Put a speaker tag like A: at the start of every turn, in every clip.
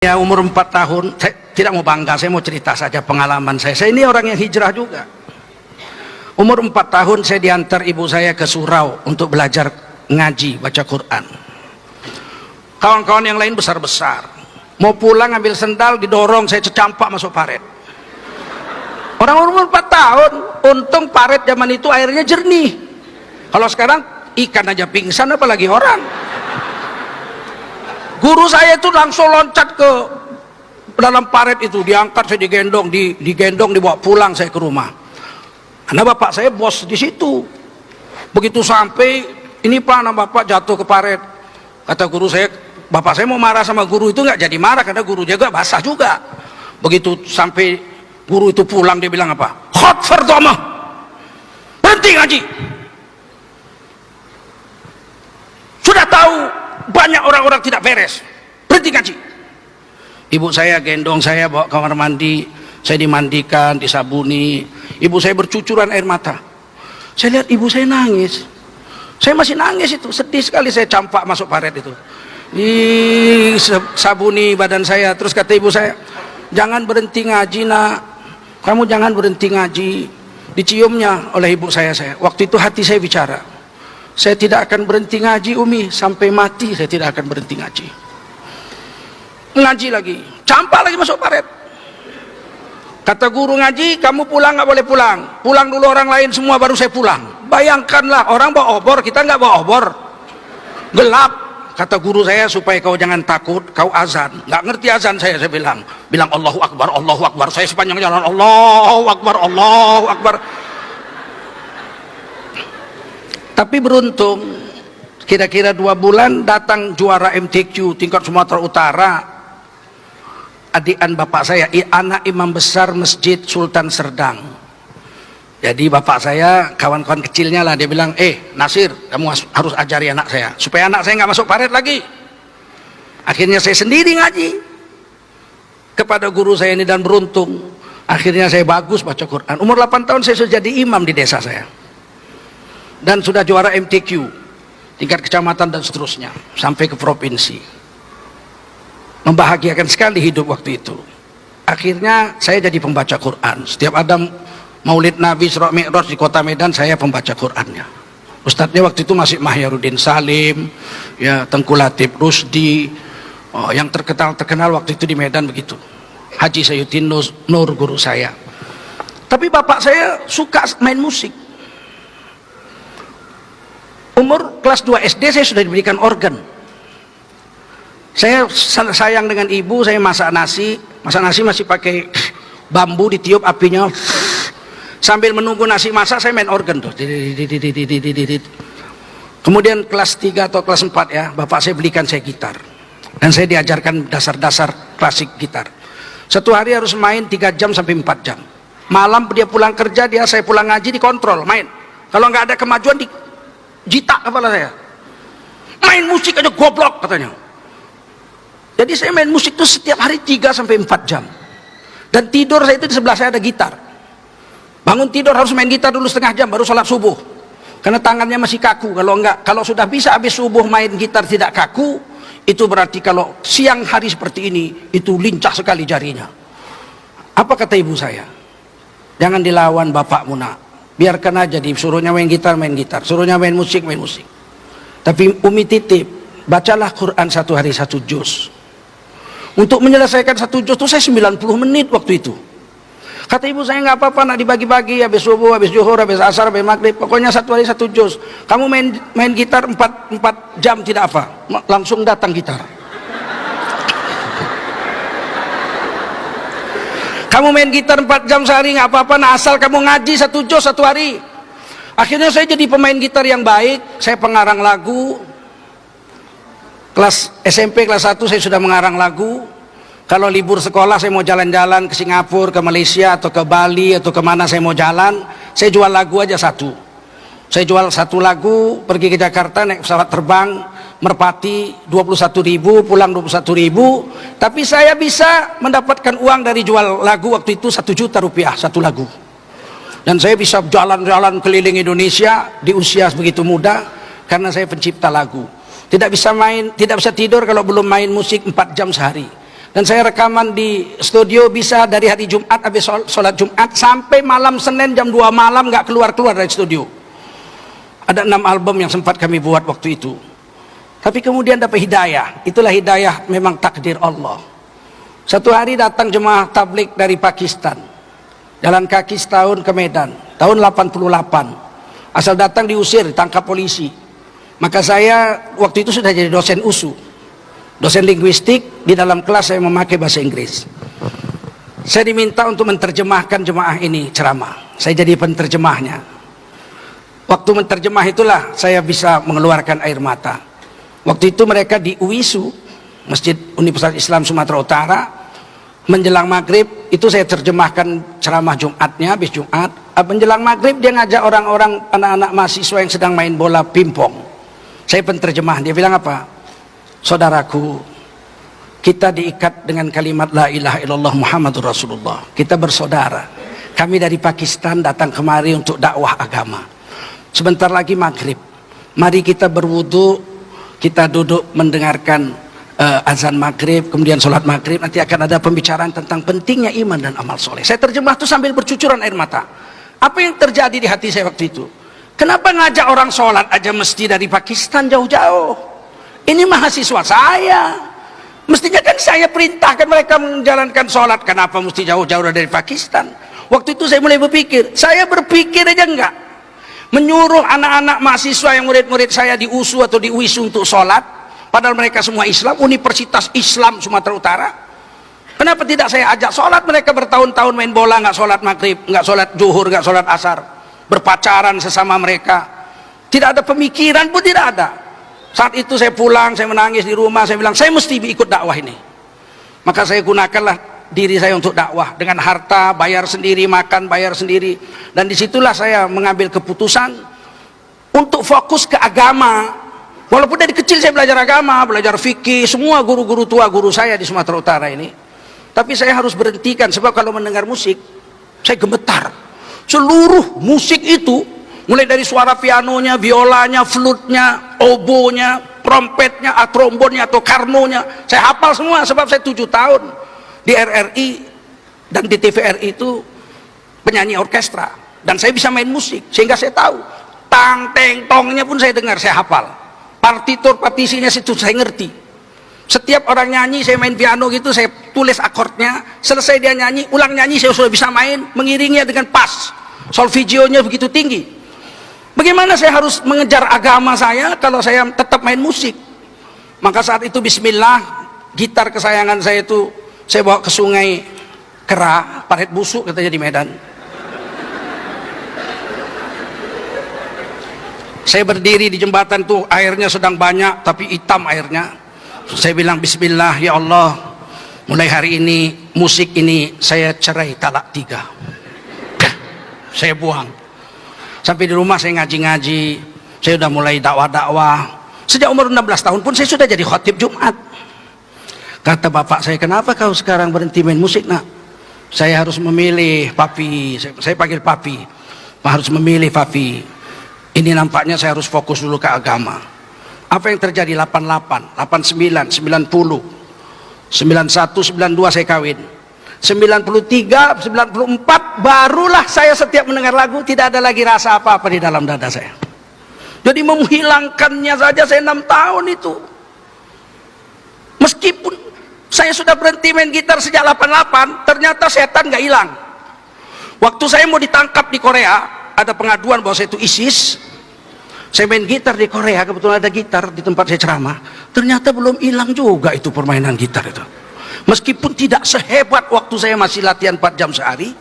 A: Ya, umur 4 tahun, saya tidak mau bangga, saya mau cerita saja pengalaman saya. Saya ini orang yang hijrah juga. Umur 4 tahun saya diantar ibu saya ke surau untuk belajar ngaji, baca Quran. Kawan-kawan yang lain besar-besar. Mau pulang ambil sendal, didorong, saya cecampak masuk paret. Orang umur 4 tahun, untung paret zaman itu airnya jernih. Kalau sekarang ikan aja pingsan, apalagi orang. Guru saya itu langsung loncat ke dalam paret itu, diangkat, saya digendong, dibawa pulang saya ke rumah. Karena bapak saya bos di situ. Begitu sampai, ini Pak, anak bapak jatuh ke paret. Kata guru saya, bapak saya mau marah sama guru itu nggak jadi marah karena guru juga basah juga. Begitu sampai guru itu pulang, dia bilang apa? Khot fardoma, berhenti ngaji. Sudah tahu banyak orang-orang tidak beres, berhenti ngaji. Ibu saya gendong saya bawa ke kamar mandi, saya dimandikan, disabuni. Ibu saya bercucuran air mata. Saya lihat ibu saya nangis. Saya masih nangis itu, sedih sekali. Saya campak masuk paret itu, sabuni badan saya. Terus kata ibu saya, jangan berhenti ngaji nak, kamu jangan berhenti ngaji. Diciumnya oleh ibu saya. Waktu itu hati saya bicara, saya tidak akan berhenti ngaji Umi, sampai mati saya tidak akan berhenti ngaji. Ngaji lagi, campak lagi masuk paret. Kata guru ngaji, kamu pulang nggak boleh pulang, pulang dulu orang lain semua baru saya pulang. Bayangkanlah, orang bawa obor, kita nggak bawa obor, gelap. Kata guru saya, supaya kau jangan takut, kau azan. Nggak ngerti azan saya bilang Allahu Akbar, Allahu Akbar. Saya sepanjang jalan Allahu Akbar, Allahu Akbar. Tapi beruntung, kira-kira 2 bulan datang juara MTQ tingkat Sumatera Utara, adikan bapak saya, anak imam besar Masjid Sultan Serdang. Jadi bapak saya, kawan-kawan kecilnya lah, dia bilang, Nasir, kamu harus ajari anak saya supaya anak saya nggak masuk paret lagi. Akhirnya saya sendiri ngaji kepada guru saya ini, dan beruntung akhirnya saya bagus baca Quran. Umur 8 tahun saya sudah jadi imam di desa saya, dan sudah juara MTQ tingkat kecamatan dan seterusnya sampai ke provinsi. Membahagiakan sekali hidup waktu itu. Akhirnya saya jadi pembaca Quran. Setiap ada Maulid Nabi Isra Mi'raj di kota Medan, saya pembaca Qurannya. Ustadznya waktu itu masih Mahyarudin Salim, ya, Tengku Latif Rusdi, yang terkenal waktu itu di Medan begitu. Haji Sayyidin Nur guru saya. Tapi bapak saya suka main musik. Umur kelas 2 SD saya sudah diberikan organ. Saya sayang dengan ibu, saya masak nasi masih pakai bambu, ditiup apinya. Sambil menunggu nasi masak, saya main organ tuh. Kemudian kelas 3 atau kelas 4 ya, bapak saya belikan saya gitar. Dan saya diajarkan dasar-dasar klasik gitar. Satu hari harus main 3 jam sampai 4 jam. Malam dia pulang kerja, saya pulang ngaji, dikontrol, main. Kalau nggak ada kemajuan, jitak kepala saya. Main musik aja goblok katanya. Jadi saya main musik itu setiap hari 3 sampai 4 jam. Dan tidur saya itu di sebelah saya ada gitar. Bangun tidur harus main gitar dulu setengah jam baru sholat subuh. Karena tangannya masih kaku. Kalau sudah bisa habis subuh main gitar tidak kaku, itu berarti kalau siang hari seperti ini, itu lincah sekali jarinya. Apa kata ibu saya? Jangan dilawan bapakmu nak. Biarkan aja, disuruhnya main gitar, suruhnya main musik. Tapi Umi titip, bacalah Quran 1 hari 1 juz. Untuk menyelesaikan 1 juz itu saya 90 menit waktu itu. Kata ibu saya, nggak apa-apa nak, dibagi-bagi, habis subuh, habis zuhur, habis asar, habis maghrib, pokoknya 1 hari 1 juz. Kamu main gitar 4 jam tidak apa, langsung datang gitar. Kamu main gitar 4 jam sehari nggak apa-apa nak, asal kamu ngaji 1 juz 1 hari. Akhirnya saya jadi pemain gitar yang baik. Saya pengarang lagu. Kelas SMP kelas 1 saya sudah mengarang lagu. Kalau libur sekolah saya mau jalan-jalan ke Singapura, ke Malaysia, atau ke Bali, atau kemana saya mau jalan, saya jual lagu aja 1. Saya jual 1 lagu, pergi ke Jakarta naik pesawat terbang Merpati 21.000, pulang 21.000. Tapi saya bisa mendapatkan uang dari jual lagu waktu itu 1 juta rupiah 1 lagu. Dan saya bisa jalan-jalan keliling Indonesia di usia begitu muda karena saya pencipta lagu. Tidak bisa tidur kalau belum main musik 4 jam sehari. Dan saya rekaman di studio bisa dari hari Jumat habis sholat Jumat sampai malam Senin jam 2 malam nggak keluar-keluar dari studio. Ada 6 album yang sempat kami buat waktu itu. Tapi kemudian dapat hidayah. Itulah hidayah, memang takdir Allah. Satu hari datang jemaah tablik dari Pakistan. Jalan kaki setahun ke Medan. Tahun 88. Asal datang diusir, ditangkap polisi. Maka saya waktu itu sudah jadi dosen USU. Dosen linguistik, di dalam kelas saya memakai bahasa Inggris. Saya diminta untuk menerjemahkan jemaah ini ceramah. Saya jadi penterjemahnya. Waktu menerjemah itulah saya bisa mengeluarkan air mata. Waktu itu mereka di UISU, Masjid Universitas Islam Sumatera Utara, menjelang maghrib itu saya terjemahkan ceramah Jumatnya, habis Jumat. Menjelang maghrib dia ngajak orang-orang, anak-anak mahasiswa yang sedang main bola pingpong. Saya penterjemah, dia bilang apa? Saudaraku, kita diikat dengan kalimat la ilaha illallah Muhammadur Rasulullah. Kita bersaudara. Kami dari Pakistan datang kemari untuk dakwah agama. Sebentar lagi maghrib. Mari kita berwudu, kita duduk mendengarkan azan maghrib, kemudian sholat maghrib. Nanti akan ada pembicaraan tentang pentingnya iman dan amal soleh. Saya terjemah itu sambil bercucuran air mata. Apa yang terjadi di hati saya waktu itu? Kenapa ngajak orang sholat aja mesti dari Pakistan jauh-jauh? Ini mahasiswa saya. Mestinya kan saya perintahkan mereka menjalankan sholat. Kenapa mesti jauh-jauh dari Pakistan? Waktu itu saya mulai berpikir. Saya berpikir aja enggak menyuruh anak-anak mahasiswa yang murid-murid saya di USU atau di UISU untuk sholat. Padahal mereka semua Islam, Universitas Islam Sumatera Utara. Kenapa tidak saya ajak sholat? Mereka bertahun-tahun main bola, nggak sholat maghrib, nggak sholat zuhur, nggak sholat asar, berpacaran sesama mereka. Tidak ada pemikiran pun tidak ada. Saat itu saya pulang, saya menangis di rumah, saya bilang saya mesti ikut dakwah ini. Maka saya gunakanlah diri saya untuk dakwah dengan harta, bayar sendiri, makan bayar sendiri. Dan disitulah saya mengambil keputusan untuk fokus ke agama. Walaupun dari kecil saya belajar agama, belajar fikih, semua guru-guru tua guru saya di Sumatera Utara ini. Tapi saya harus berhentikan, sebab kalau mendengar musik saya gemetar. Seluruh musik itu, mulai dari suara pianonya, biolanya, flutnya, obonya, trompetnya, trombonnya atau karnonya, saya hafal semua sebab saya 7 tahun di RRI dan di TVRI itu penyanyi orkestra, dan saya bisa main musik sehingga saya tahu tang teng tongnya pun saya dengar, saya hafal. Partitur partisinya situ saya ngerti. Setiap orang nyanyi saya main piano gitu, saya tulis akordnya, selesai dia nyanyi, ulang nyanyi saya sudah bisa main, mengiringnya dengan pas, solfegionya begitu tinggi. Bagaimana saya harus mengejar agama saya kalau saya tetap main musik? Maka saat itu bismillah, gitar kesayangan saya itu saya bawa ke sungai Kera, Parit Busuk katanya di Medan. Saya berdiri di jembatan tuh, airnya sedang banyak tapi hitam airnya. Saya bilang bismillah, ya Allah, mulai hari ini musik ini saya cerai talak 3. Saya buang. Sampai di rumah saya ngaji-ngaji, saya udah mulai dakwah-dakwah. Sejak umur 16 tahun pun saya sudah jadi khotib Jumat. Kata bapak saya, kenapa kau sekarang berhenti main musik nak? Saya harus memilih papi, saya panggil papi, harus memilih papi. Ini nampaknya saya harus fokus dulu ke agama. Apa yang terjadi 88, 89, 90, 91, 92 saya kawin. 93, 94 barulah saya setiap mendengar lagu tidak ada lagi rasa apa-apa di dalam dada saya. Jadi menghilangkannya saja saya 6 tahun itu. Meskipun saya sudah berhenti main gitar sejak 88, ternyata setan nggak hilang. Waktu saya mau ditangkap di Korea, ada pengaduan bahwa saya itu ISIS. Saya main gitar di Korea, kebetulan ada gitar di tempat saya ceramah. Ternyata belum hilang juga itu permainan gitar itu. Meskipun tidak sehebat waktu saya masih latihan 4 jam sehari,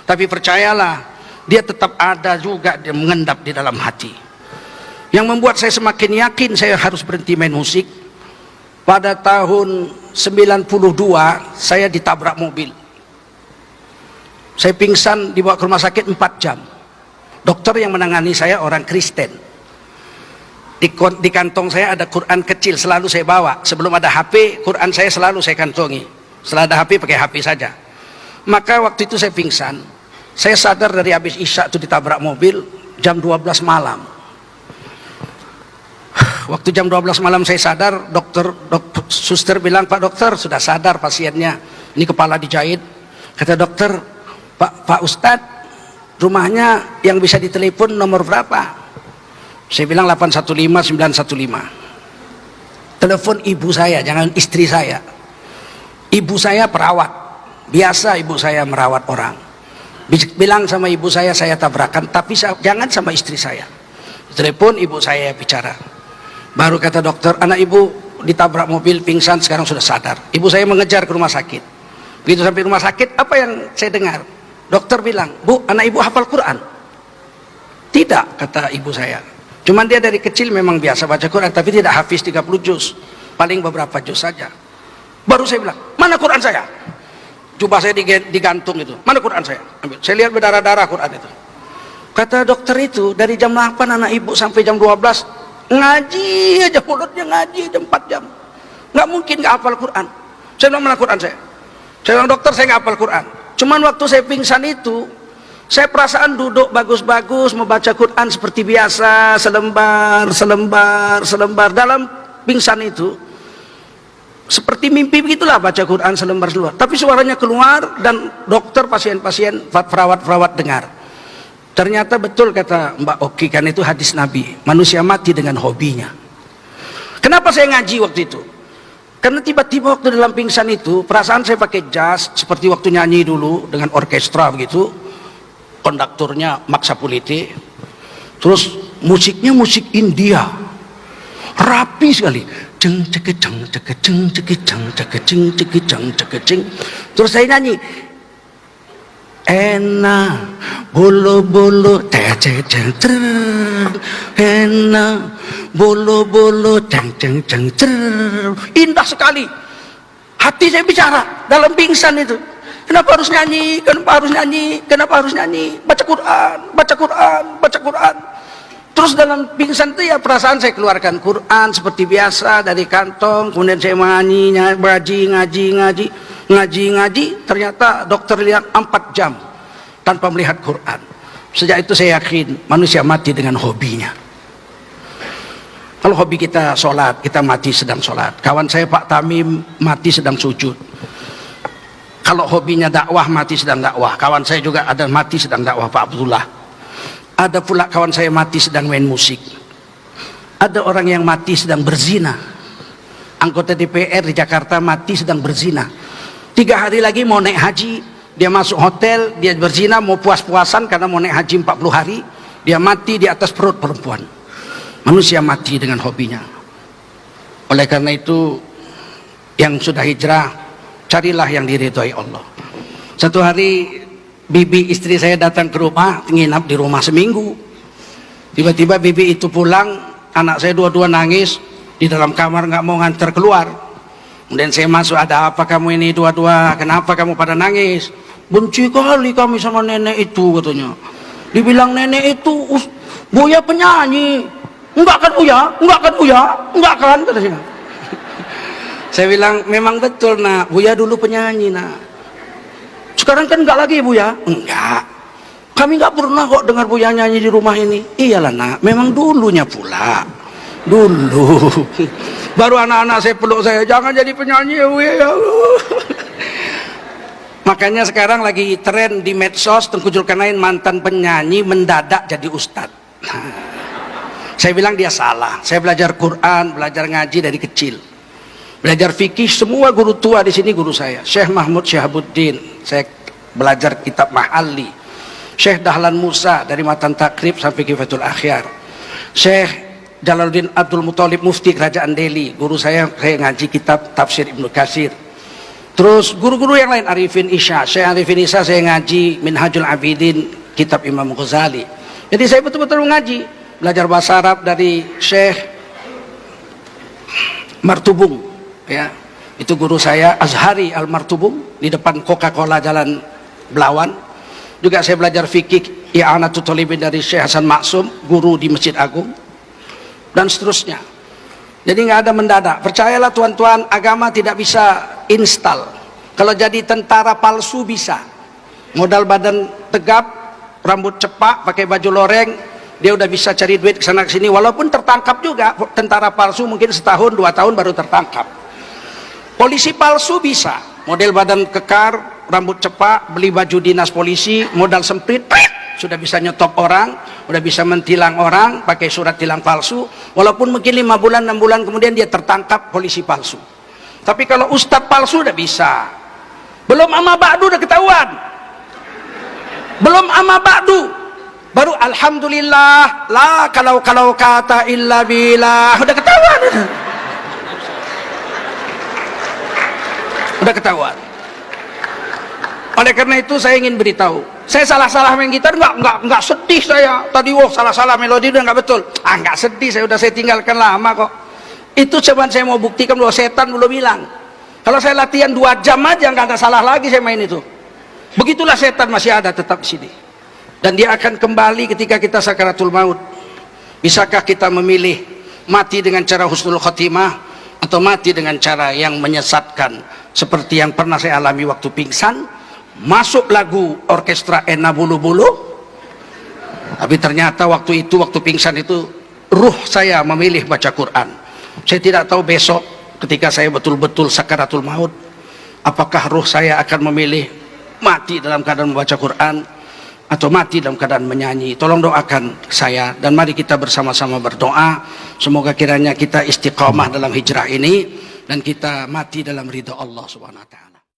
A: tapi percayalah, dia tetap ada juga, dia mengendap di dalam hati. Yang membuat saya semakin yakin saya harus berhenti main musik. Pada tahun 92 saya ditabrak mobil. Saya pingsan, dibawa ke rumah sakit 4 jam. Dokter yang menangani saya orang Kristen. Di kantong saya ada Quran kecil, selalu saya bawa. Sebelum ada HP, Quran saya selalu saya kantongi. Setelah ada HP, pakai HP saja. Maka waktu itu saya pingsan. Saya sadar dari habis Isya itu ditabrak mobil jam 12 malam. waktu jam 12 malam saya sadar, suster bilang, "Pak dokter, sudah sadar pasiennya, ini kepala dijahit." Kata dokter, Pak Ustadz, rumahnya yang bisa ditelepon nomor berapa?" Saya bilang 815 915. Telepon ibu saya, jangan istri saya. Ibu saya perawat, biasa ibu saya merawat orang. Bilang sama ibu saya tabrakan, tapi jangan sama istri saya. Telepon ibu saya bicara. Baru kata dokter, "Anak ibu ditabrak mobil, pingsan, sekarang sudah sadar." Ibu saya mengejar ke rumah sakit. Begitu sampai rumah sakit, apa yang saya dengar? Dokter bilang, "Bu, anak ibu hafal Quran?" "Tidak," kata ibu saya. "Cuman dia dari kecil memang biasa baca Quran, tapi tidak hafiz 30 juz. Paling beberapa juz saja." Baru saya bilang, "Mana Quran saya?" Jubah saya digantung itu. "Mana Quran saya?" Ambil. Saya lihat berdarah-darah Quran itu. Kata dokter itu, dari jam 8 anak ibu sampai jam 12 ngaji aja, mulutnya ngaji aja 4 jam. Nggak mungkin nggak hafal Quran. Saya bilang, "Mana Quran saya?" Saya bilang, "Dokter, saya nggak hafal Quran. Cuman waktu saya pingsan itu, saya perasaan duduk bagus-bagus membaca Quran seperti biasa, selembar. Dalam pingsan itu seperti mimpi begitulah, baca Quran selembar. Tapi suaranya keluar dan dokter, pasien-pasien, perawat-perawat dengar. Ternyata betul kata Mbak Oki, kan itu hadis Nabi, manusia mati dengan hobinya. Kenapa saya ngaji waktu itu? Karena tiba-tiba waktu dalam pingsan itu, perasaan saya pakai jas seperti waktu nyanyi dulu dengan orkestra begitu. Konduktornya Maksa Puliti. Terus musiknya musik India. Rapi sekali. Ceng cekeceng cekeceng cekeceng cekeceng cekeceng cekeceng. Terus saya nyanyi, "Enak bolo-bolo ceng enak bolo-bolo ceng. Indah sekali. Hati saya bicara dalam pingsan itu. Kenapa harus nyanyi? Kenapa harus nyanyi? Baca Quran. Terus dalam pingsan itu ya perasaan saya keluarkan Quran seperti biasa dari kantong. Kemudian saya ngaji. Ternyata dokter lihat 4 jam tanpa melihat Quran. Sejak itu saya yakin manusia mati dengan hobinya. Kalau hobi kita sholat, kita mati sedang sholat. Kawan saya Pak Tamim mati sedang sujud. Kalau hobinya dakwah, mati sedang dakwah. Kawan saya juga ada mati sedang dakwah, Pak Abdullah. Ada pula kawan saya mati sedang main musik. Ada orang yang mati sedang berzina. Anggota DPR di Jakarta mati sedang berzina. 3 hari lagi mau naik haji, dia masuk hotel, dia berzina, mau puas-puasan karena mau naik haji 40 hari, dia mati di atas perut perempuan. Manusia mati dengan hobinya. Oleh karena itu, yang sudah hijrah, carilah yang diridhoi Allah. Satu hari bibi istri saya datang ke rumah, nginap di rumah seminggu. Tiba-tiba bibi itu pulang, anak saya dua-dua nangis di dalam kamar, nggak mau nganter keluar. Kemudian saya masuk, "Ada apa kamu ini dua-dua? Kenapa kamu pada nangis?" "Benci kali kami sama nenek itu," katanya. Dibilang nenek itu Buya penyanyi. Enggak kan Buya? Enggak kan katanya. Saya bilang, "Memang betul nak, Buya dulu penyanyi nak. Sekarang kan enggak lagi Buya." "Enggak, kami enggak pernah kok dengar Buya nyanyi di rumah ini." "Iyalah nak, memang dulunya pula. Dulu." Baru anak-anak saya peluk saya, "Jangan jadi penyanyi ya Buya ya." Makanya sekarang lagi tren di medsos, Tengku Zulkarnain mantan penyanyi mendadak jadi ustadz. Saya bilang dia salah. Saya belajar Quran, belajar ngaji dari kecil. Belajar fikih, semua guru tua di sini guru saya. Syekh Mahmud Syahabuddin, saya belajar kitab Mahalli. Syekh Dahlan Musa dari Matan Takrib sampai Kifatul Akhyar. Syekh Jalaluddin Abdul Muthalib Mufti Kerajaan Delhi, guru saya ngaji kitab Tafsir Ibnu Katsir. Terus guru-guru yang lain, Arifin Isya, Syekh Arifin Isya saya ngaji Minhajul Abidin, kitab Imam Ghazali. Jadi saya betul-betul ngaji. Belajar bahasa Arab dari Syekh Martubung, ya. Itu guru saya, Azhari Al-Martubung, di depan Coca-Cola Jalan Belawan. Juga saya belajar fikih I'anatul Thalibin dari Syekh Hasan Maksum, guru di Masjid Agung, dan seterusnya. Jadi nggak ada mendadak. Percayalah tuan-tuan, agama tidak bisa install. Kalau jadi tentara palsu bisa. Modal badan tegap, rambut cepak, pakai baju loreng, dia udah bisa cari duit ke sana ke sini, walaupun tertangkap juga. Tentara palsu mungkin setahun 2 tahun baru tertangkap. Polisi palsu bisa, model badan kekar, rambut cepak, beli baju dinas polisi, modal sempit, sudah bisa nyetop orang, udah bisa mentilang orang pakai surat tilang palsu, walaupun mungkin 5 bulan 6 bulan kemudian dia tertangkap polisi palsu. Tapi kalau ustadz palsu udah bisa. Belum amma ba'du udah ketahuan. Belum amma ba'du baru alhamdulillah la kalau kata illa billah udah ketahuan. Udah ketahuan. Oleh karena itu saya ingin beritahu, saya salah-salah main gitar enggak sedih saya. Tadi salah-salah melodi udah enggak betul. Enggak sedih, saya tinggalkan lama kok. Itu cuman saya mau buktikan bahwa setan belum hilang. Kalau saya latihan 2 jam aja enggak ada salah lagi saya main itu. Begitulah setan masih ada tetap di sini. Dan dia akan kembali ketika kita sakaratul maut. Bisakah kita memilih mati dengan cara husnul khotimah atau mati dengan cara yang menyesatkan seperti yang pernah saya alami waktu pingsan? Masuk lagu orkestra Ena Bulu Bulu, tapi ternyata waktu pingsan itu ruh saya memilih baca Quran. Saya tidak tahu besok ketika saya betul-betul sakaratul maut, apakah ruh saya akan memilih mati dalam keadaan membaca Quran atau mati dalam keadaan menyanyi. Tolong doakan saya, dan mari kita bersama-sama berdoa semoga kiranya kita istiqamah dalam hijrah ini dan kita mati dalam ridha Allah Subhanahu wa taala.